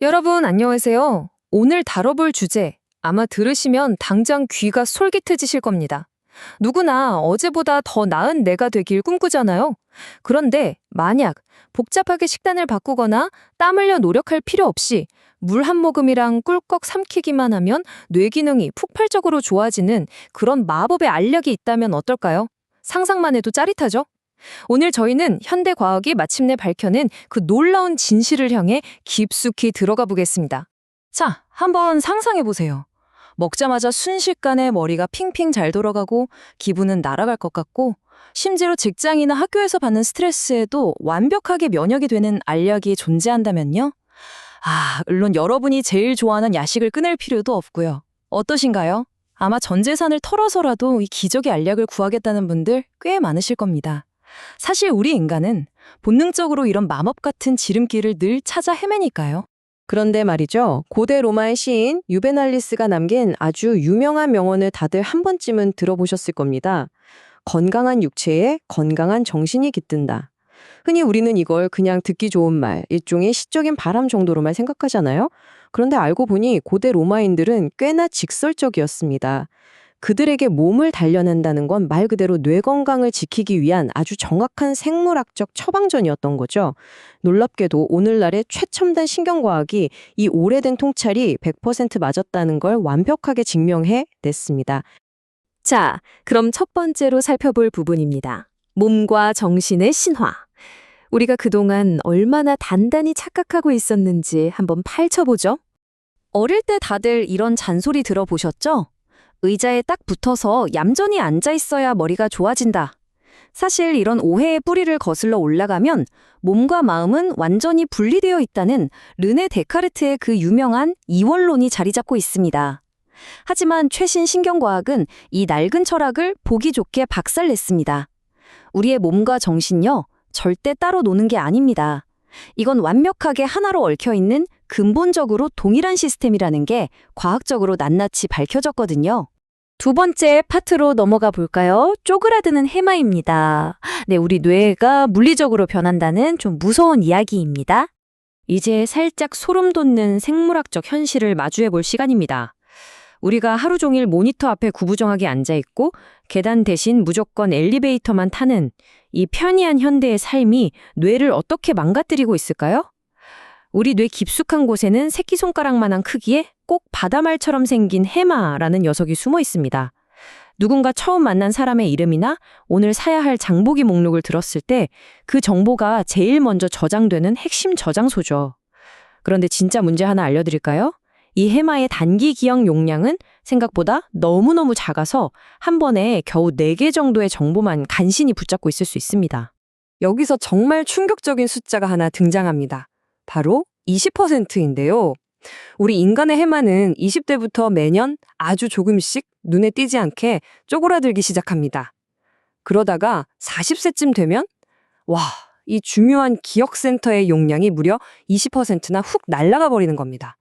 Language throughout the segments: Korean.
여러분, 안녕하세요. 오늘 다뤄볼 주제, 아마 들으시면 당장 귀가 솔깃해지실 겁니다. 누구나 어제보다 더 나은 내가 되길 꿈꾸잖아요. 그런데 만약 복잡하게 식단을 바꾸거나 땀 흘려 노력할 필요 없이 물 한 모금이랑 꿀꺽 삼키기만 하면 뇌 기능이 폭발적으로 좋아지는 그런 마법의 알약이 있다면 어떨까요? 상상만 해도 짜릿하죠? 오늘 저희는 현대 과학이 마침내 밝혀낸 그 놀라운 진실을 향해 깊숙이 들어가 보겠습니다. 자, 한번 상상해 보세요. 먹자마자 순식간에 머리가 핑핑 잘 돌아가고 기분은 날아갈 것 같고 심지어 직장이나 학교에서 받는 스트레스에도 완벽하게 면역이 되는 알약이 존재한다면요? 물론 여러분이 제일 좋아하는 야식을 끊을 필요도 없고요. 어떠신가요? 아마 전 재산을 털어서라도 이 기적의 알약을 구하겠다는 분들 꽤 많으실 겁니다. 사실 우리 인간은 본능적으로 이런 마법 같은 지름길을 늘 찾아 헤매니까요. 그런데 말이죠. 고대 로마의 시인 유베날리스가 남긴 아주 유명한 명언을 다들 한 번쯤은 들어보셨을 겁니다. 건강한 육체에 건강한 정신이 깃든다. 흔히 우리는 이걸 그냥 듣기 좋은 말, 일종의 시적인 바람 정도로만 생각하잖아요. 그런데 알고 보니 고대 로마인들은 꽤나 직설적이었습니다. 그들에게 몸을 단련한다는 건 말 그대로 뇌 건강을 지키기 위한 아주 정확한 생물학적 처방전이었던 거죠. 놀랍게도 오늘날의 최첨단 신경과학이 이 오래된 통찰이 100% 맞았다는 걸 완벽하게 증명해 냈습니다. 자, 그럼 첫 번째로 살펴볼 부분입니다. 몸과 정신의 신화. 우리가 그동안 얼마나 단단히 착각하고 있었는지 한번 파헤쳐보죠. 어릴 때 다들 이런 잔소리 들어보셨죠? 의자에 딱 붙어서 얌전히 앉아 있어야 머리가 좋아진다. 사실 이런 오해의 뿌리를 거슬러 올라가면 몸과 마음은 완전히 분리되어 있다는 르네 데카르트의 그 유명한 이원론이 자리 잡고 있습니다. 하지만 최신 신경과학은 이 낡은 철학을 보기 좋게 박살냈습니다. 우리의 몸과 정신요, 절대 따로 노는 게 아닙니다. 이건 완벽하게 하나로 얽혀있는 근본적으로 동일한 시스템이라는 게 과학적으로 낱낱이 밝혀졌거든요. 두 번째 파트로 넘어가 볼까요? 쪼그라드는 해마입니다. 네, 우리 뇌가 물리적으로 변한다는 좀 무서운 이야기입니다. 이제 살짝 소름 돋는 생물학적 현실을 마주해 볼 시간입니다. 우리가 하루 종일 모니터 앞에 구부정하게 앉아있고 계단 대신 무조건 엘리베이터만 타는 이 편리한 현대의 삶이 뇌를 어떻게 망가뜨리고 있을까요? 우리 뇌 깊숙한 곳에는 새끼손가락만한 크기의 꼭 바다말처럼 생긴 해마라는 녀석이 숨어 있습니다. 누군가 처음 만난 사람의 이름이나 오늘 사야 할 장보기 목록을 들었을 때 그 정보가 제일 먼저 저장되는 핵심 저장소죠. 그런데 진짜 문제 하나 알려드릴까요? 이 해마의 단기 기억 용량은 생각보다 너무너무 작아서 한 번에 겨우 4개 정도의 정보만 간신히 붙잡고 있을 수 있습니다. 여기서 정말 충격적인 숫자가 하나 등장합니다. 바로 20%인데요. 우리 인간의 해마는 20대부터 매년 아주 조금씩 눈에 띄지 않게 쪼그라들기 시작합니다. 그러다가 40세쯤 되면 이 중요한 기억센터의 용량이 무려 20%나 훅 날아가 버리는 겁니다.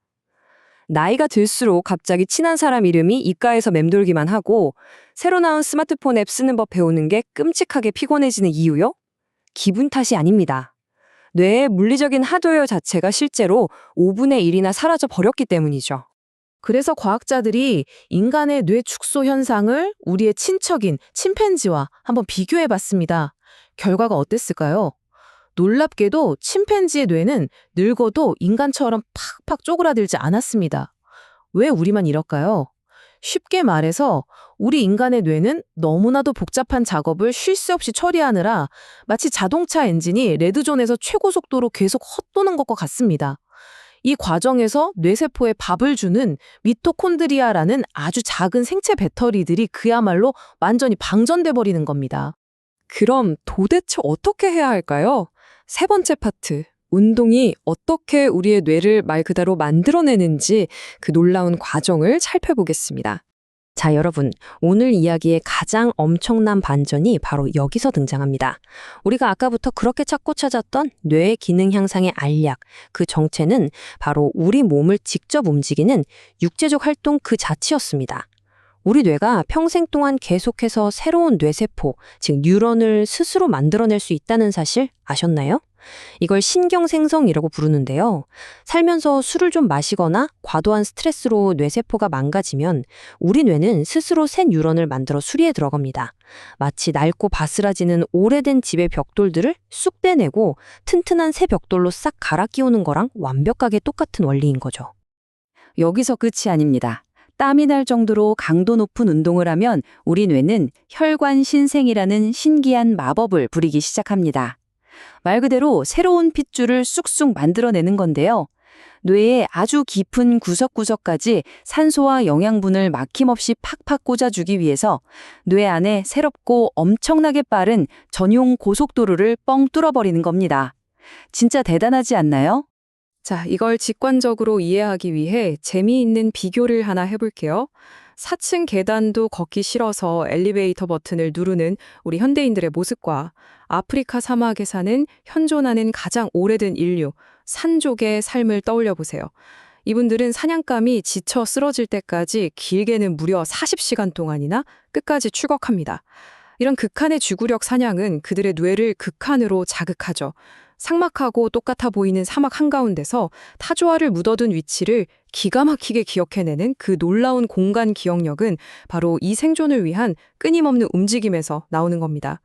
나이가 들수록 갑자기 친한 사람 이름이 입가에서 맴돌기만 하고 새로 나온 스마트폰 앱 쓰는 법 배우는 게 끔찍하게 피곤해지는 이유요? 기분 탓이 아닙니다. 뇌의 물리적인 하드웨어 자체가 실제로 5분의 1이나 사라져 버렸기 때문이죠. 그래서 과학자들이 인간의 뇌 축소 현상을 우리의 친척인 침팬지와 한번 비교해 봤습니다. 결과가 어땠을까요? 놀랍게도 침팬지의 뇌는 늙어도 인간처럼 팍팍 쪼그라들지 않았습니다. 왜 우리만 이럴까요? 쉽게 말해서 우리 인간의 뇌는 너무나도 복잡한 작업을 쉴 새 없이 처리하느라 마치 자동차 엔진이 레드존에서 최고 속도로 계속 헛도는 것과 같습니다. 이 과정에서 뇌세포에 밥을 주는 미토콘드리아라는 아주 작은 생체 배터리들이 그야말로 완전히 방전돼 버리는 겁니다. 그럼 도대체 어떻게 해야 할까요? 세 번째 파트, 운동이 어떻게 우리의 뇌를 말 그대로 만들어내는지 그 놀라운 과정을 살펴보겠습니다. 자, 여러분, 오늘 이야기의 가장 엄청난 반전이 바로 여기서 등장합니다. 우리가 아까부터 그렇게 찾고 찾았던 뇌의 기능 향상의 알약, 그 정체는 바로 우리 몸을 직접 움직이는 육체적 활동 그 자체였습니다. 우리 뇌가 평생 동안 계속해서 새로운 뇌세포, 즉 뉴런을 스스로 만들어낼 수 있다는 사실 아셨나요? 이걸 신경생성이라고 부르는데요. 살면서 술을 좀 마시거나 과도한 스트레스로 뇌세포가 망가지면 우리 뇌는 스스로 새 뉴런을 만들어 수리에 들어갑니다. 마치 낡고 바스라지는 오래된 집의 벽돌들을 쑥 빼내고 튼튼한 새 벽돌로 싹 갈아 끼우는 거랑 완벽하게 똑같은 원리인 거죠. 여기서 끝이 아닙니다. 땀이 날 정도로 강도 높은 운동을 하면 우리 뇌는 혈관신생이라는 신기한 마법을 부리기 시작합니다. 말 그대로 새로운 핏줄을 쑥쑥 만들어내는 건데요. 뇌의 아주 깊은 구석구석까지 산소와 영양분을 막힘없이 팍팍 꽂아주기 위해서 뇌 안에 새롭고 엄청나게 빠른 전용 고속도로를 뻥 뚫어버리는 겁니다. 진짜 대단하지 않나요? 자, 이걸 직관적으로 이해하기 위해 재미있는 비교를 하나 해볼게요. 4층 계단도 걷기 싫어서 엘리베이터 버튼을 누르는 우리 현대인들의 모습과 아프리카 사막에 사는 현존하는 가장 오래된 인류, 산족의 삶을 떠올려 보세요. 이분들은 사냥감이 지쳐 쓰러질 때까지 길게는 무려 40시간 동안이나 끝까지 출격합니다. 이런 극한의 지구력 사냥은 그들의 뇌를 극한으로 자극하죠. 삭막하고 똑같아 보이는 사막 한가운데서 타조알을 묻어둔 위치를 기가 막히게 기억해내는 그 놀라운 공간 기억력은 바로 이 생존을 위한 끊임없는 움직임에서 나오는 겁니다.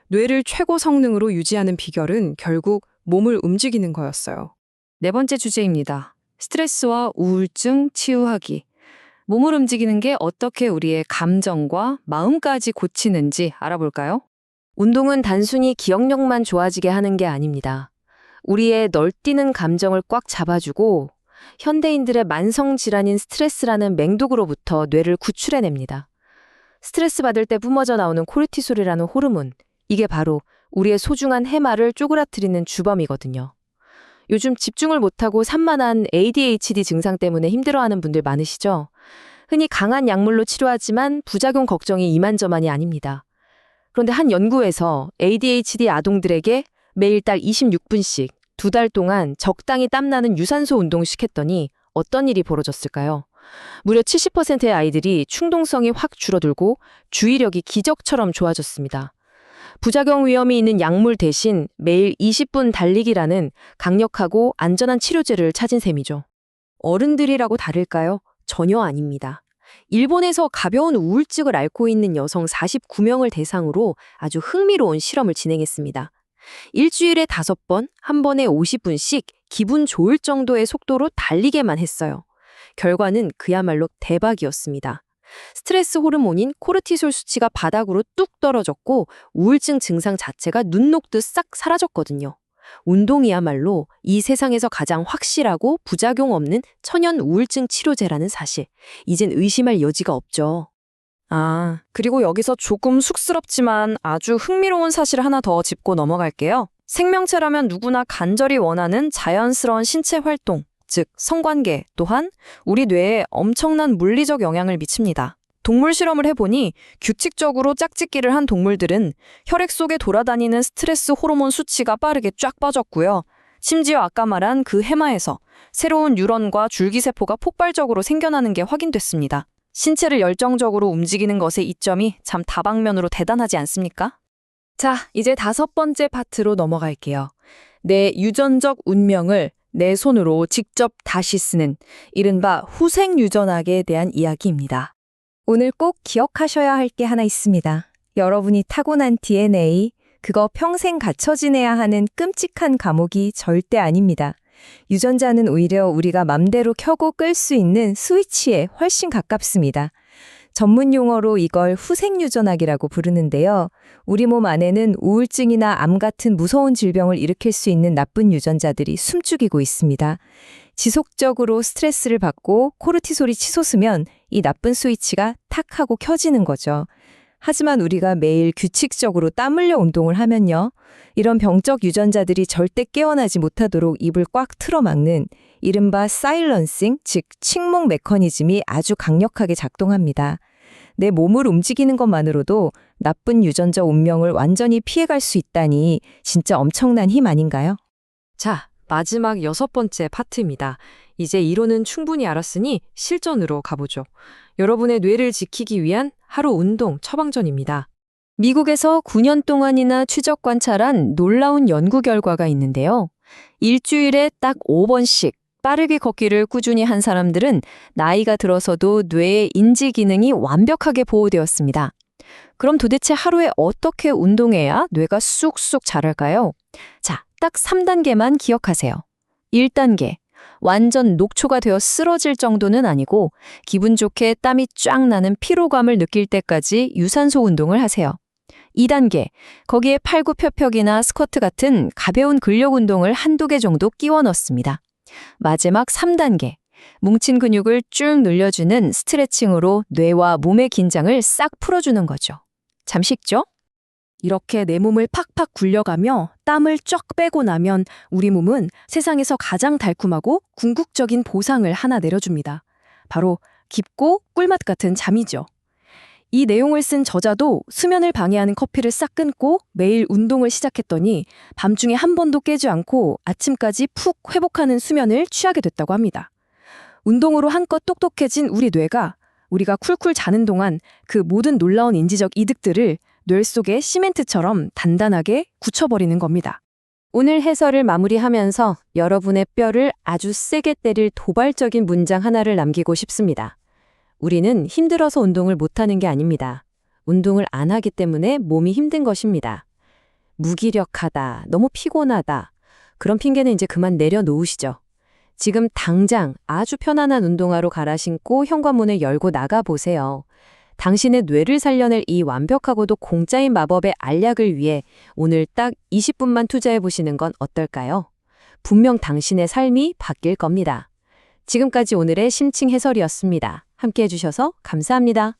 뇌를 최고 성능으로 유지하는 비결은 결국 몸을 움직이는 거였어요. 네 번째 주제입니다. 스트레스와 우울증 치유하기. 몸을 움직이는 게 어떻게 우리의 감정과 마음까지 고치는지 알아볼까요? 운동은 단순히 기억력만 좋아지게 하는 게 아닙니다. 우리의 널뛰는 감정을 꽉 잡아주고 현대인들의 만성질환인 스트레스라는 맹독으로부터 뇌를 구출해냅니다. 스트레스 받을 때 뿜어져 나오는 코르티솔이라는 호르몬, 이게 바로 우리의 소중한 해마를 쪼그라뜨리는 주범이거든요. 요즘 집중을 못하고 산만한 ADHD 증상 때문에 힘들어하는 분들 많으시죠? 흔히 강한 약물로 치료하지만 부작용 걱정이 이만저만이 아닙니다. 그런데 한 연구에서 ADHD 아동들에게 매일 달 26분씩 2달 동안 적당히 땀나는 유산소 운동을 시켰더니 어떤 일이 벌어졌을까요? 무려 70%의 아이들이 충동성이 확 줄어들고 주의력이 기적처럼 좋아졌습니다. 부작용 위험이 있는 약물 대신 매일 20분 달리기라는 강력하고 안전한 치료제를 찾은 셈이죠. 어른들이라고 다를까요? 전혀 아닙니다. 일본에서 가벼운 우울증을 앓고 있는 여성 49명을 대상으로 아주 흥미로운 실험을 진행했습니다. 일주일에 5번, 한 번에 50분씩 기분 좋을 정도의 속도로 달리게만 했어요. 결과는 그야말로 대박이었습니다. 스트레스 호르몬인 코르티솔 수치가 바닥으로 뚝 떨어졌고 우울증 증상 자체가 눈 녹듯 싹 사라졌거든요. 운동이야말로 이 세상에서 가장 확실하고 부작용 없는 천연 우울증 치료제라는 사실. 이젠 의심할 여지가 없죠. 그리고 여기서 조금 쑥스럽지만 아주 흥미로운 사실 하나 더 짚고 넘어갈게요. 생명체라면 누구나 간절히 원하는 자연스러운 신체 활동, 즉 성관계 또한 우리 뇌에 엄청난 물리적 영향을 미칩니다. 동물 실험을 해보니 규칙적으로 짝짓기를 한 동물들은 혈액 속에 돌아다니는 스트레스 호르몬 수치가 빠르게 쫙 빠졌고요. 심지어 아까 말한 그 해마에서 새로운 뉴런과 줄기세포가 폭발적으로 생겨나는 게 확인됐습니다. 신체를 열정적으로 움직이는 것의 이점이 참 다방면으로 대단하지 않습니까? 자, 이제 5번째 파트로 넘어갈게요. 내 유전적 운명을 내 손으로 직접 다시 쓰는 이른바 후생유전학에 대한 이야기입니다. 오늘 꼭 기억하셔야 할 게 하나 있습니다. 여러분이 타고난 DNA, 그거 평생 갖춰 지내야 하는 끔찍한 감옥이 절대 아닙니다. 유전자는 오히려 우리가 맘대로 켜고 끌 수 있는 스위치에 훨씬 가깝습니다. 전문 용어로 이걸 후생유전학이라고 부르는데요. 우리 몸 안에는 우울증이나 암 같은 무서운 질병을 일으킬 수 있는 나쁜 유전자들이 숨죽이고 있습니다. 지속적으로 스트레스를 받고 코르티솔이 치솟으면 이 나쁜 스위치가 탁 하고 켜지는 거죠. 하지만 우리가 매일 규칙적으로 땀 흘려 운동을 하면요. 이런 병적 유전자들이 절대 깨어나지 못하도록 입을 꽉 틀어막는 이른바 사일런싱, 즉 침묵 메커니즘이 아주 강력하게 작동합니다. 내 몸을 움직이는 것만으로도 나쁜 유전자 운명을 완전히 피해갈 수 있다니 진짜 엄청난 힘 아닌가요? 자, 마지막 6번째 파트입니다. 이제 이론은 충분히 알았으니 실전으로 가보죠. 여러분의 뇌를 지키기 위한 하루 운동 처방전입니다. 미국에서 9년 동안이나 추적 관찰한 놀라운 연구 결과가 있는데요. 일주일에 딱 5번씩 빠르게 걷기를 꾸준히 한 사람들은 나이가 들어서도 뇌의 인지 기능이 완벽하게 보호되었습니다. 그럼 도대체 하루에 어떻게 운동해야 뇌가 쑥쑥 자랄까요? 자, 딱 3단계만 기억하세요. 1단계. 완전 녹초가 되어 쓰러질 정도는 아니고 기분 좋게 땀이 쫙 나는 피로감을 느낄 때까지 유산소 운동을 하세요. 2단계. 거기에 팔굽혀펴기나 스쿼트 같은 가벼운 근력 운동을 한두 개 정도 끼워 넣습니다. 마지막 3단계. 뭉친 근육을 쭉 늘려주는 스트레칭으로 뇌와 몸의 긴장을 싹 풀어주는 거죠. 참 쉽죠? 이렇게 내 몸을 팍팍 굴려가며 땀을 쫙 빼고 나면 우리 몸은 세상에서 가장 달콤하고 궁극적인 보상을 하나 내려줍니다. 바로 깊고 꿀맛 같은 잠이죠. 이 내용을 쓴 저자도 수면을 방해하는 커피를 싹 끊고 매일 운동을 시작했더니 밤중에 한 번도 깨지 않고 아침까지 푹 회복하는 수면을 취하게 됐다고 합니다. 운동으로 한껏 똑똑해진 우리 뇌가 우리가 쿨쿨 자는 동안 그 모든 놀라운 인지적 이득들을 뇌 속에 시멘트처럼 단단하게 굳혀버리는 겁니다. 오늘 해설을 마무리하면서 여러분의 뼈를 아주 세게 때릴 도발적인 문장 하나를 남기고 싶습니다. 우리는 힘들어서 운동을 못하는 게 아닙니다. 운동을 안 하기 때문에 몸이 힘든 것입니다. 무기력하다, 너무 피곤하다. 그런 핑계는 이제 그만 내려놓으시죠. 지금 당장 아주 편안한 운동화로 갈아 신고 현관문을 열고 나가보세요. 당신의 뇌를 살려낼 이 완벽하고도 공짜인 마법의 알약을 위해 오늘 딱 20분만 투자해보시는 건 어떨까요? 분명 당신의 삶이 바뀔 겁니다. 지금까지 오늘의 심층 해설이었습니다. 함께 해주셔서 감사합니다.